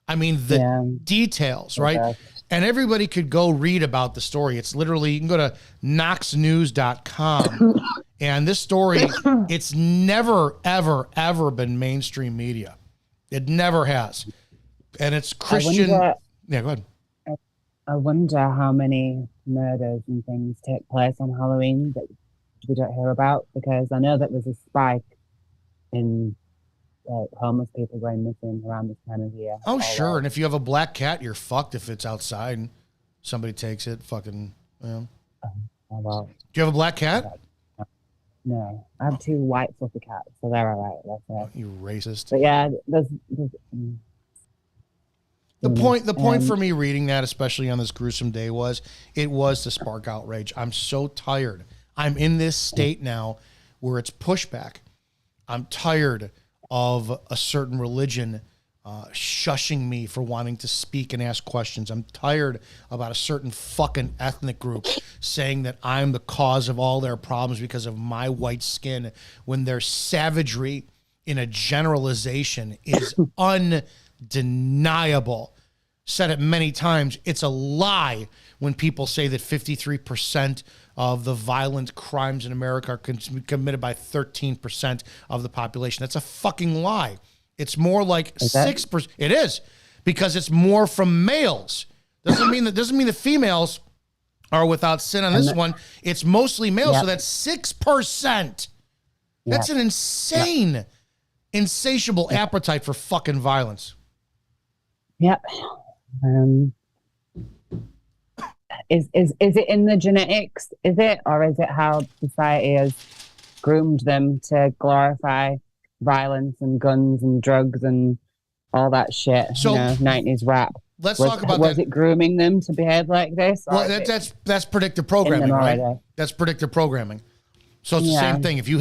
I mean details, right? Okay. And everybody could go read about the story. It's literally, you can go to knoxnews.com And this story, it's never, ever, ever been mainstream media. It never has. And it's Christian. Yeah, go ahead. I wonder how many murders and things take place on Halloween that we don't hear about, because I know that there's a spike in homeless people going missing around this time of year. Oh, sure. And if you have a black cat, you're fucked if it's outside and somebody takes it. Fucking, yeah. Well, Do you have a black cat? No, I have 2 white fluffy cats, so they're all right. That's it. You racist. But yeah, The point for me reading that, especially on this gruesome day, was it was to spark outrage. I'm so tired. I'm in this state now where it's pushback. I'm tired of a certain religion shushing me for wanting to speak and ask questions. I'm tired about a certain fucking ethnic group saying that I'm the cause of all their problems because of my white skin, when their savagery in a generalization is undeniable. Said it many times. It's a lie when people say that 53% of the violent crimes in America are committed by 13% of the population. That's a fucking lie. It's more like 6%. It is, because it's more from males. Doesn't mean that females are without sin on this one. It's mostly males, so that's 6%. That's an insane, insatiable appetite for fucking violence. Yep. Is it in the genetics? Is it, or is it how society has groomed them to glorify violence and guns and drugs and all that shit? So 90s rap. Let's talk about was that. it grooming them to behave like this? Well, that's predictive programming, right? That's predictive programming. So it's the same thing. If you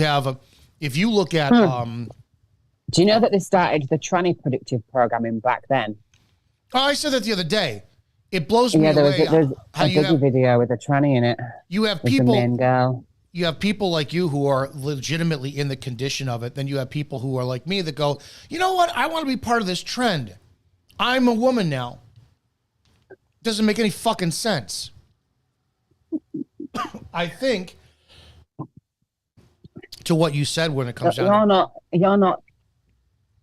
look at, do you know that they started the tranny predictive programming back then? Oh, I said that the other day. It blows me away. There's a video with a tranny in it. You have people. You have people like you who are legitimately in the condition of it. Then you have people who are like me that go, you know what? I want to be part of this trend. I'm a woman now. Doesn't make any fucking sense. I think to what you said when it comes down. You're not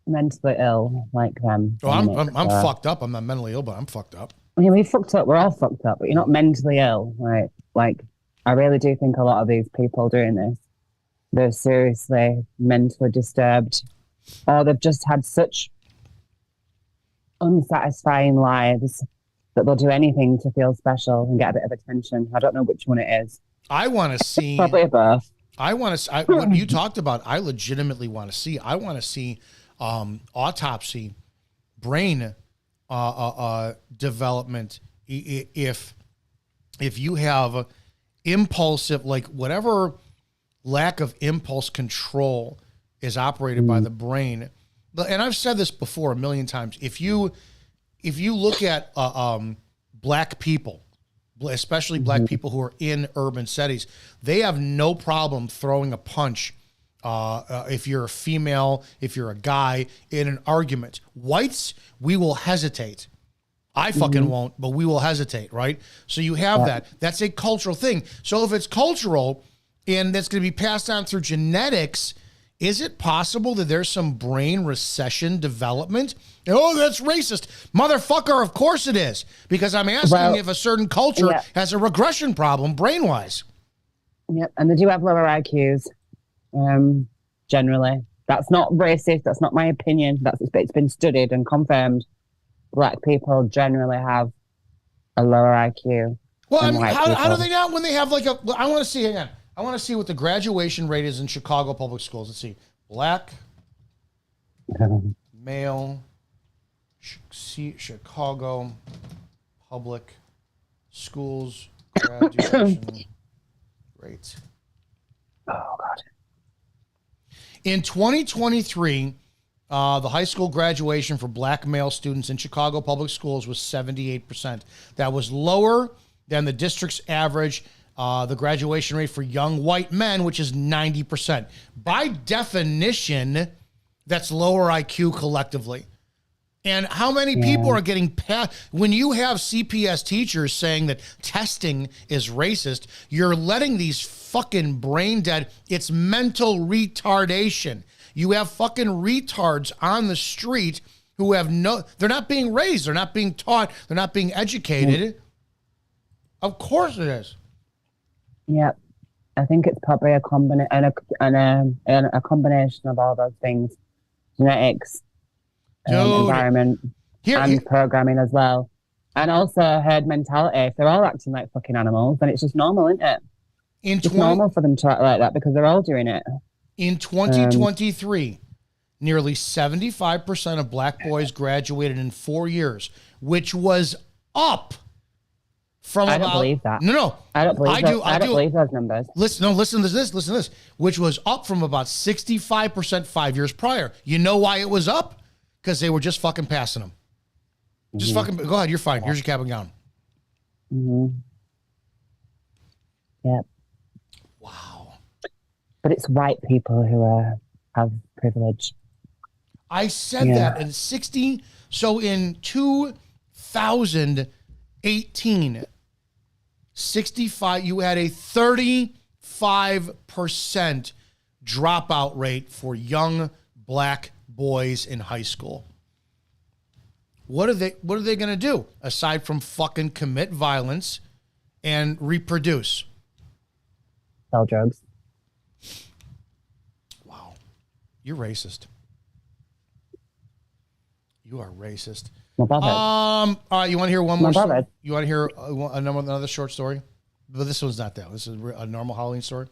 mentally ill like them. Oh, I'm fucked up. I'm not mentally ill, but I'm fucked up. I mean, we fucked up. We're all fucked up, but you're not mentally ill, right? Like, I really do think a lot of these people doing this, they're seriously mentally disturbed, or they've just had such unsatisfying lives that they'll do anything to feel special and get a bit of attention. I don't know which one it is. I want to see. Probably both. What you talked about, I legitimately want to see. I want to see autopsy, brain development. If you have impulsive, like whatever lack of impulse control is operated by the brain. And I've said this before a million times. If you look at black people, especially black people who are in urban settings, they have no problem throwing a punch. If you're a female, if you're a guy in an argument. Whites, we will hesitate. I fucking won't, but we will hesitate, right? So you have that. That's a cultural thing. So if it's cultural and that's going to be passed on through genetics, is it possible that there's some brain recession development? Oh, that's racist. Motherfucker, of course it is. Because I'm asking if a certain culture has a regression problem brain-wise. Yep, and they do have lower IQs. Generally, that's not racist. That's not my opinion. It's been studied and confirmed. Black people generally have a lower IQ. Well, I mean, how do they not when they have like a? I want to see. Hang on. I want to see what the graduation rate is in Chicago public schools. Let's see. Black male Chicago public schools graduation rate. Oh God. In 2023, the high school graduation for black male students in Chicago public schools was 78%. That was lower than the district's average, the graduation rate for young white men, which is 90%. By definition, that's lower IQ collectively. And how many people are getting past when you have CPS teachers saying that testing is racist? You're letting these fucking brain dead. It's mental retardation. You have fucking retards on the street who have they're not being raised. They're not being taught. They're not being educated. Of course it is. Yep. I think it's probably a combination of all those things. Genetics, environment, and programming as well. And also herd mentality. If they're all acting like fucking animals, then it's just normal, isn't it? It's normal for them to act like that because they're all doing it. In 2023, nearly 75% of black boys graduated in 4 years, which was up from I don't believe that. No. I don't believe I don't believe those numbers. Listen to this, which was up from about 65% 5 years prior. You know why it was up? Because they were just fucking passing them. Just fucking, go ahead, you're fine. Here's your cap and gown. Yep. Wow. But it's white people who have privilege. I said that in 60. So in 2018, 65, you had a 35% dropout rate for young black boys in high school. What are they going to do aside from fucking commit violence and reproduce? Sell drugs. Wow. You're racist. You are racist. All right, you want to hear one more story? You want to hear another short story? But this one's not that. This is a normal Halloween story.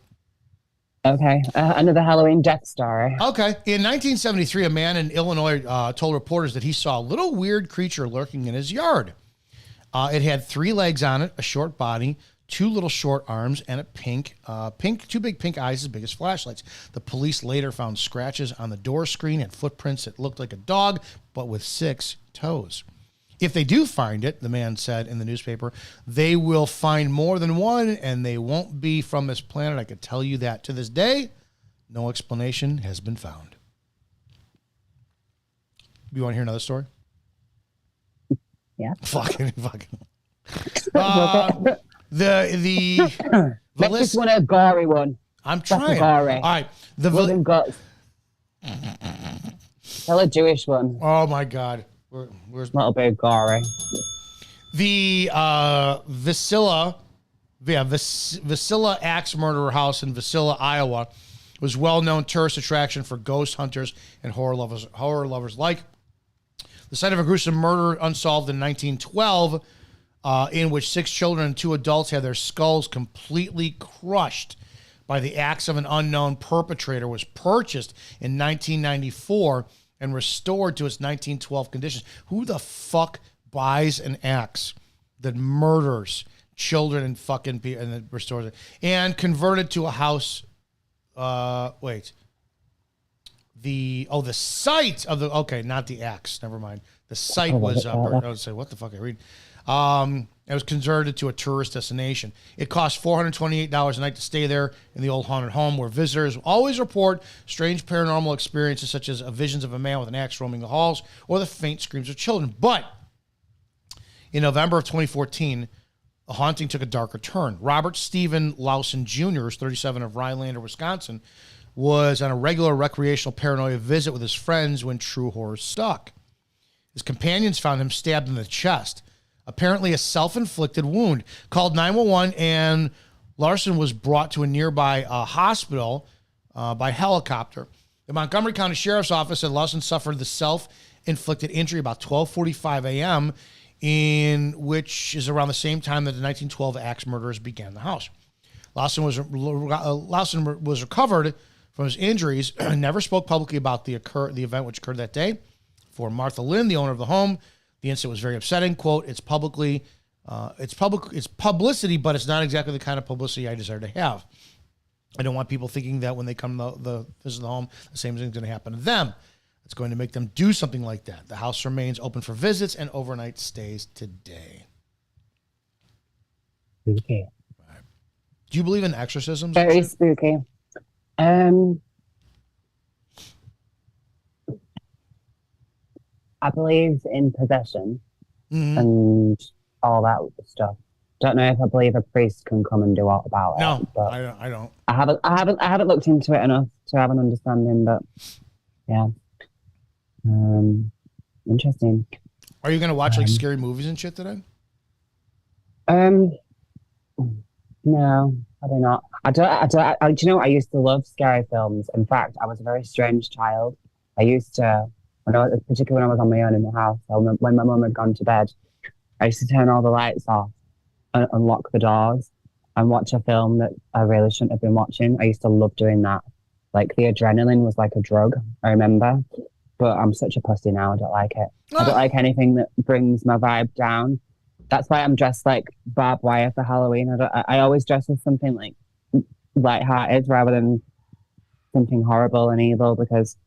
Okay, another Halloween death story. Okay, in 1973, a man in Illinois told reporters that he saw a little weird creature lurking in his yard. It had 3 legs on it, a short body, 2 little short arms, and a two big pink eyes as big as flashlights. The police later found scratches on the door screen and footprints that looked like a dog, but with 6 toes. If they do find it, the man said in the newspaper, they will find more than one, and they won't be from this planet. I could tell you that. To this day, no explanation has been found. You want to hear another story? Yeah. Fucking. The Let's just want a gory one. I'm trying. Gory. All right. Guts. Tell a Jewish one. Oh my God. Where's a little bit gory? The Vasilla axe murderer house in Vasilla, Iowa, was well-known tourist attraction for ghost hunters and horror lovers alike. The site of a gruesome murder unsolved in 1912, in which 6 children and 2 adults had their skulls completely crushed by the axe of an unknown perpetrator, was purchased in 1994 and restored to its 1912 conditions. Who the fuck buys an axe that murders children and fucking people and then restores it and converted to a house? The site of not the axe. Never mind. The site was I would say, what the fuck I read? It was converted to a tourist destination. It cost $428 a night to stay there in the old haunted home, where visitors always report strange paranormal experiences such as visions of a man with an axe roaming the halls or the faint screams of children. But in November of 2014, the haunting took a darker turn. Robert Stephen Lawson Jr., 37 of Rhinelander, Wisconsin, was on a regular recreational paranoia visit with his friends when true horror struck. His companions found him stabbed in the chest, apparently a self-inflicted wound. Called 911, and Larson was brought to a nearby hospital by helicopter. The Montgomery County Sheriff's Office said Larson suffered the self-inflicted injury about 12:45 a.m., in which is around the same time that the 1912 axe murderers began the house. Larson was recovered from his injuries and never spoke publicly about the event which occurred that day. For Martha Lynn, the owner of the home, the incident was very upsetting. Quote, it's publicity, but it's not exactly the kind of publicity I desire to have. I don't want people thinking that when they come to visit the home, the same thing's going to happen to them. It's going to make them do something like that. The house remains open for visits and overnight stays today. Spooky. Right. Do you believe in exorcisms? Very spooky. I believe in possession Mhm. and all that stuff. Don't know if I believe a priest can come and do all about No, it, but I don't. I haven't looked into it enough to have an understanding. But yeah, interesting. Are you gonna watch like scary movies and shit today? Um, no, probably not. Do you know what? I used to love scary films. In fact, I was a very strange child. I used to, particularly when I was on my own in the house, when my mum had gone to bed, I used to turn all the lights off and unlock the doors and watch a film that I really shouldn't have been watching. I used to love doing that. Like the adrenaline was like a drug, I remember. But I'm such a pussy now. I don't like it. I don't like anything that brings my vibe down. That's why I'm dressed like barbed wire for Halloween. I always dress as something like lighthearted rather than something horrible and evil, because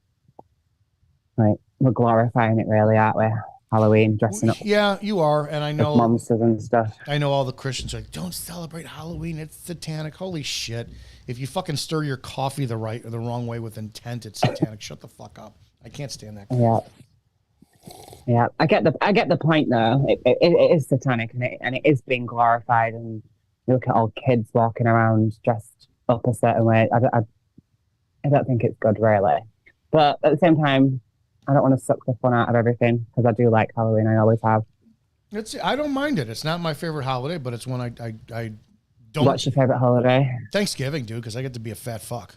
like we're glorifying it, really, aren't we? Halloween, dressing up Yeah, you are, and I know monsters and stuff. I know all the Christians are like, don't celebrate Halloween. It's satanic. Holy shit! If you fucking stir your coffee the right or the wrong way with intent, it's satanic. Shut the fuck up. I can't stand that. Yeah. Yeah, I get the point though. It is satanic and it is being glorified, and you look at all kids walking around dressed up a certain way. I don't think it's good, really. But at the same time, I don't want to suck the fun out of everything, because I do like Halloween. I always have. I don't mind it. It's not my favorite holiday, but it's one I don't. What's your favorite holiday? Thanksgiving, dude, because I get to be a fat fuck.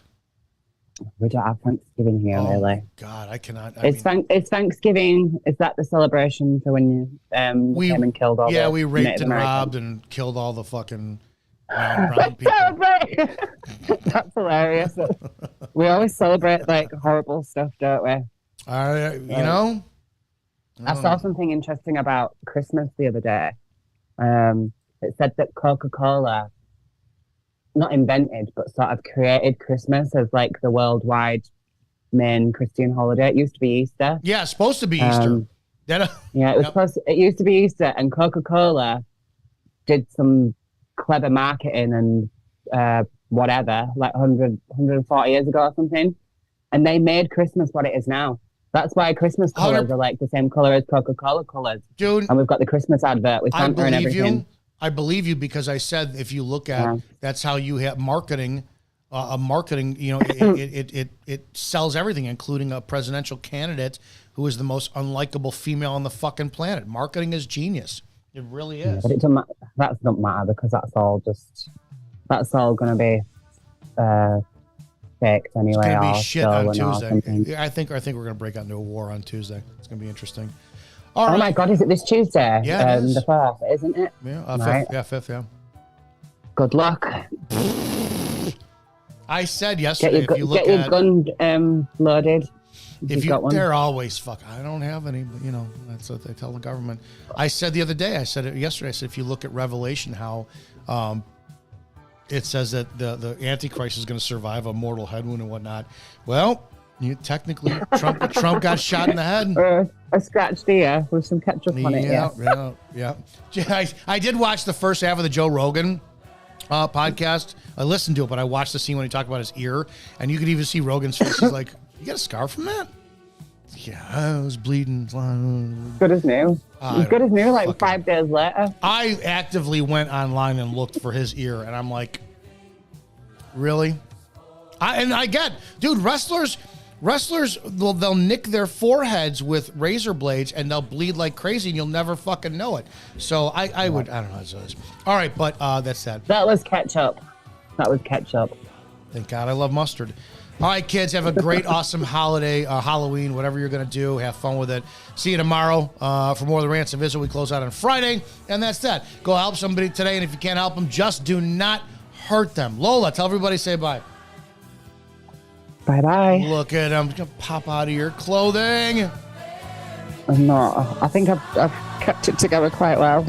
We don't have Thanksgiving here, really. God, I cannot. It's Thanksgiving. Is that the celebration for when you came and killed all? Yeah, the we raped Native and Americans? robbed and killed all the fucking brown people. That's hilarious. We always celebrate like horrible stuff, don't we? You know. I saw something interesting about Christmas the other day. It said that Coca-Cola not invented, but sort of created Christmas as like the worldwide main Christian holiday. It used to be Easter. Yeah, it's supposed to be Easter. Yeah, it used to be Easter, and Coca-Cola did some clever marketing and whatever, like 140 years ago or something, and they made Christmas what it is now. That's why Christmas colors are like the same color as Coca-Cola colors. Dude, and we've got the Christmas advert with Santa and everything. I believe you, because I said if you look at that's how you have marketing. Marketing, you know, it sells everything, including a presidential candidate who is the most unlikable female on the fucking planet. Marketing is genius. It really is. But it doesn't matter. That doesn't matter, because that's all going to be faked anyway. It's going to be shit on Tuesday. I think we're going to break out into a war on Tuesday. It's going to be interesting. All right. Oh my God, is it this Tuesday? Yeah, it is. The 4th, isn't it? Yeah, right. 5th, yeah. Good luck. I said yesterday, get your gun loaded. If you, they're always fuck. I don't have any, but you know, that's what they tell the government. I said the other day, I said it yesterday, I said if you look at Revelation, how it says that the Antichrist is going to survive a mortal head wound and whatnot. Well, technically, Trump got shot in the head. A scratched ear with some ketchup on it. Yeah. I did watch the first half of the Joe Rogan podcast. I listened to it, but I watched the scene when he talked about his ear, and you could even see Rogan's face. He's like, "You got a scar from that?" Yeah, I was bleeding. Good as new. Good as new. Like 5 days later, I actively went online and looked for his ear, and I'm like, really? I get, dude, wrestlers, they'll nick their foreheads with razor blades and they'll bleed like crazy and you'll never fucking know it. So I don't know. All right, but that's that. That was ketchup. Thank God I love mustard. All right, kids, have a great, awesome holiday, Halloween, whatever you're going to do. Have fun with it. See you tomorrow for more of the Rants of Izzo. We close out on Friday, and that's that. Go help somebody today, and if you can't help them, just do not hurt them. Lola, tell everybody, say bye. Bye-bye. Look at him. He's going to pop out of your clothing. I'm not. I think I've kept it together quite well.